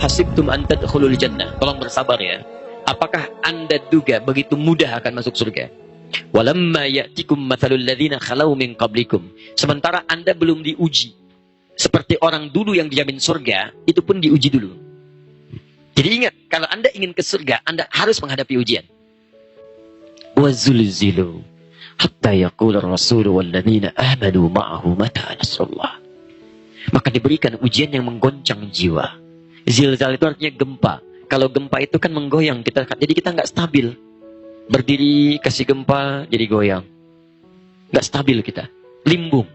Hasibtum an tadkhulul jannah. Tolong bersabar ya. Apakah Anda duga begitu mudah akan masuk surga? Walamma ya'tikum mathalul ladzina khalau min qablikum. Sementara Anda belum diuji seperti orang dulu yang dijamin surga, itu pun diuji dulu. Jadi ingat, kalau Anda ingin ke surga, Anda harus menghadapi ujian. Wazulzilu hatta yaqula ar-rasul wal ladzina amanu ma'ahu mata nasrullah. Maka diberikan ujian yang menggoncang jiwa. Zilzal itu artinya gempa. Kalau gempa itu kan menggoyang kita, jadi kita nggak stabil. Berdiri kasih gempa jadi goyang, nggak stabil kita, limbung.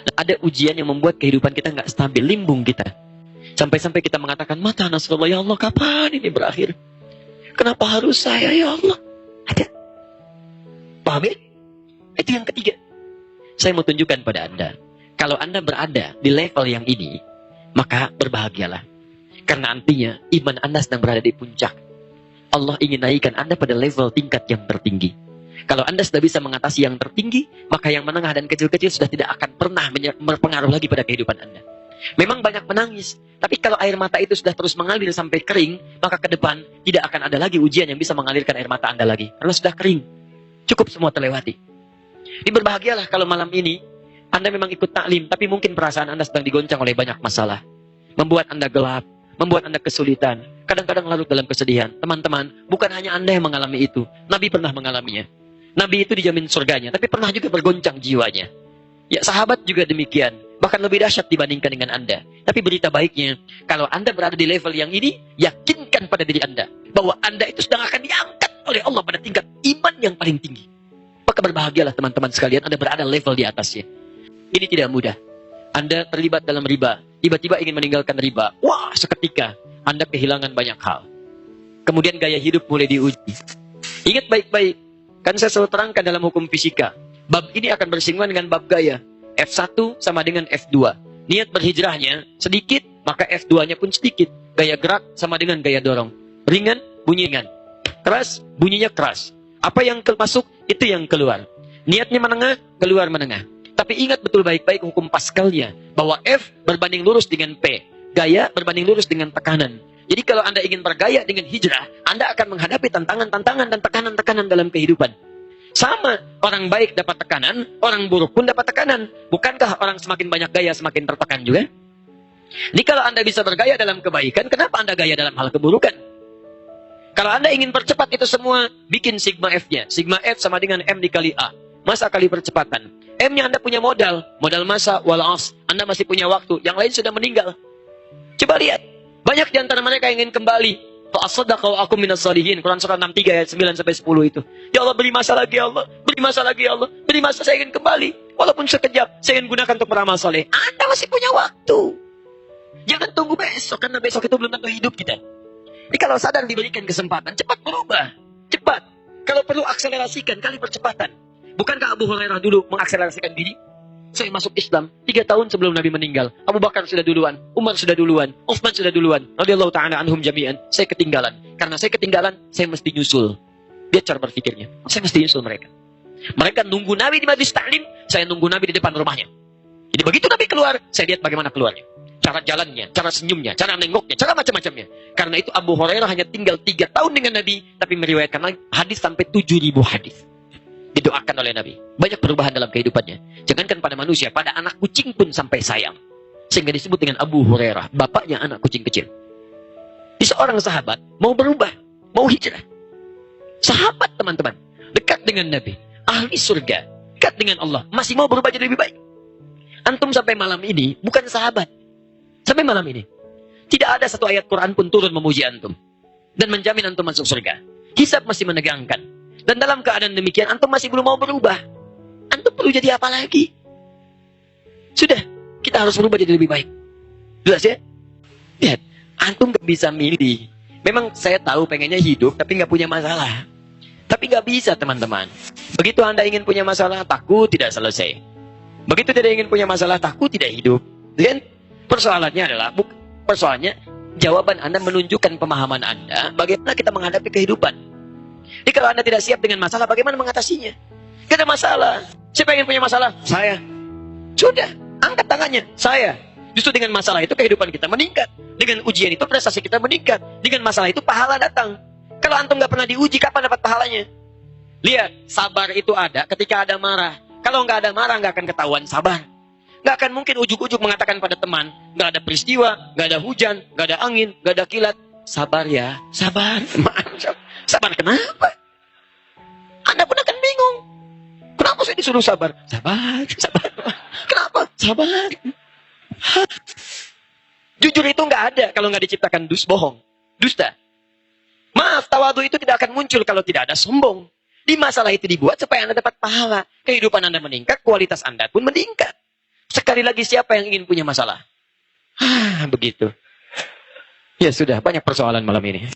Nah, ada ujian yang membuat kehidupan kita nggak stabil, limbung kita. Sampai-sampai kita mengatakan, mata nasrullah, ya Allah, kapan ini berakhir? Kenapa harus saya, ya Allah? Ada. Paham ya? Itu yang ketiga. Saya mau tunjukkan pada Anda, kalau Anda berada di level yang ini, maka berbahagialah. Karena artinya iman Anda sedang berada di puncak. Allah ingin naikkan Anda pada level tingkat yang tertinggi. Kalau Anda sudah bisa mengatasi yang tertinggi, maka yang menengah dan kecil-kecil sudah tidak akan pernah berpengaruh lagi pada kehidupan Anda. Memang banyak menangis, tapi kalau air mata itu sudah terus mengalir sampai kering, maka ke depan tidak akan ada lagi ujian yang bisa mengalirkan air mata Anda lagi. Karena sudah kering. Cukup semua terlewati. Ini berbahagialah kalau malam ini Anda memang ikut taklim, tapi mungkin perasaan Anda sedang digoncang oleh banyak masalah. Membuat Anda gelap, membuat Anda kesulitan, kadang-kadang larut dalam kesedihan. Teman-teman, bukan hanya Anda yang mengalami itu. Nabi pernah mengalaminya. Nabi itu dijamin surganya, tapi pernah juga bergoncang jiwanya. Ya, sahabat juga demikian. Bahkan lebih dahsyat dibandingkan dengan Anda. Tapi berita baiknya, kalau Anda berada di level yang ini, yakinkan pada diri Anda bahwa Anda itu sedang akan diangkat oleh Allah pada tingkat iman yang paling tinggi. Maka berbahagialah teman-teman sekalian, Anda berada level di atasnya. Ini tidak mudah. Anda terlibat dalam riba, tiba-tiba ingin meninggalkan riba. Wah, seketika Anda kehilangan banyak hal. Kemudian gaya hidup mulai diuji. Ingat baik-baik, kan saya selalu terangkan dalam hukum fisika. Bab ini akan bersinggungan dengan bab gaya. F1 sama dengan F2. Niat berhijrahnya sedikit, maka F2-nya pun sedikit. Gaya gerak sama dengan gaya dorong. Ringan, bunyi ringan. Keras, bunyinya keras. Apa yang masuk, itu yang keluar. Niatnya menengah, keluar menengah. Tapi ingat betul baik-baik hukum Pascalnya, bahwa F berbanding lurus dengan P, gaya berbanding lurus dengan tekanan. Jadi kalau Anda ingin bergaya dengan hijrah, Anda akan menghadapi tantangan-tantangan dan tekanan-tekanan dalam kehidupan. Sama, orang baik dapat tekanan, orang buruk pun dapat tekanan. Bukankah orang semakin banyak gaya semakin tertekan juga? Jadi kalau Anda bisa bergaya dalam kebaikan, kenapa Anda gaya dalam hal keburukan? Kalau Anda ingin percepat itu semua, bikin sigma F-nya. Sigma F sama dengan M dikali A. Masa kali percepatan. M-nya Anda punya modal masa, walas. Anda masih punya waktu, yang lain sudah meninggal. Coba lihat, banyak di antara mereka yang ingin kembali. Fa'asadaqau akum minas salihin. Quran surah 63 ayat 9 sampai 10 itu. Ya Allah, beri masa lagi ya Allah, beri masa lagi ya Allah, beri masa, saya ingin kembali. Walaupun sekejap, saya ingin gunakan untuk beramal saleh. Anda masih punya waktu. Jangan tunggu besok, karena besok itu belum tentu hidup kita. Jadi kalau sadar diberikan kesempatan, cepat berubah. Cepat. Kalau perlu akselerasikan kali percepatan. Bukankah Abu Hurairah dulu mengakselerasikan diri? Saya masuk Islam 3 tahun sebelum Nabi meninggal. Abu Bakar sudah duluan, Umar sudah duluan, Utsman sudah duluan. Radhiyallahu ta'ala anhum jami'an. Saya ketinggalan. Karena saya ketinggalan, saya mesti nyusul. Dia cara berpikirnya. Saya mesti nyusul mereka. Mereka nunggu Nabi di majlis taklim, saya nunggu Nabi di depan rumahnya. Jadi begitu Nabi keluar, saya lihat bagaimana keluarnya. Cara jalannya, cara senyumnya, cara nengoknya, cara macam-macamnya. Karena itu Abu Hurairah hanya tinggal 3 tahun dengan Nabi, tapi meriwayatkan hadis sampai 7.000 hadis. Didoakan oleh Nabi. Banyak perubahan dalam kehidupannya. Jangankan pada manusia, pada anak kucing pun sampai sayang. Sehingga disebut dengan Abu Hurairah, bapaknya anak kucing kecil. Di seorang sahabat mau berubah, mau hijrah. Sahabat teman-teman, dekat dengan Nabi, ahli surga, dekat dengan Allah, masih mau berubah jadi lebih baik. Antum sampai malam ini bukan sahabat. Sampai malam ini tidak ada satu ayat Quran pun turun memuji antum dan menjamin antum masuk surga. Hisab masih menegangkan. Dan dalam keadaan demikian, antum masih belum mau berubah. Antum perlu jadi apa lagi? Sudah, kita harus berubah jadi lebih baik. Jelas ya? Lihat, antum gak bisa milih. Memang saya tahu pengennya hidup, tapi gak punya masalah. Tapi gak bisa teman-teman. Begitu Anda ingin punya masalah, takut tidak selesai. Begitu tidak ingin punya masalah, takut tidak hidup. Dan persoalannya adalah, persoalannya, jawaban Anda menunjukkan pemahaman Anda, bagaimana kita menghadapi kehidupan. Jadi kalau Anda tidak siap dengan masalah, bagaimana mengatasinya? Gak ada masalah. Siapa yang ingin punya masalah? Saya. Sudah, angkat tangannya. Saya. Justru dengan masalah itu kehidupan kita meningkat. Dengan ujian itu prestasi kita meningkat. Dengan masalah itu pahala datang. Kalau antum nggak pernah diuji, kapan dapat pahalanya? Lihat, sabar itu ada ketika ada marah. Kalau nggak ada marah, nggak akan ketahuan sabar. Nggak akan mungkin ujuk-ujuk mengatakan pada teman, nggak ada peristiwa, nggak ada hujan, nggak ada angin, nggak ada kilat. Sabar ya, sabar. Sabar kenapa? Anda pun akan bingung. Kenapa saya disuruh sabar? Sabar, sabar. Kenapa? Sabar. Jujur itu nggak ada kalau nggak diciptakan bohong, dusta. Maaf, tawadu itu tidak akan muncul kalau tidak ada sombong. Di masalah itu dibuat supaya Anda dapat pahala. Kehidupan Anda meningkat, kualitas Anda pun meningkat. Sekali lagi, siapa yang ingin punya masalah? Begitu. Ya sudah, banyak persoalan malam ini.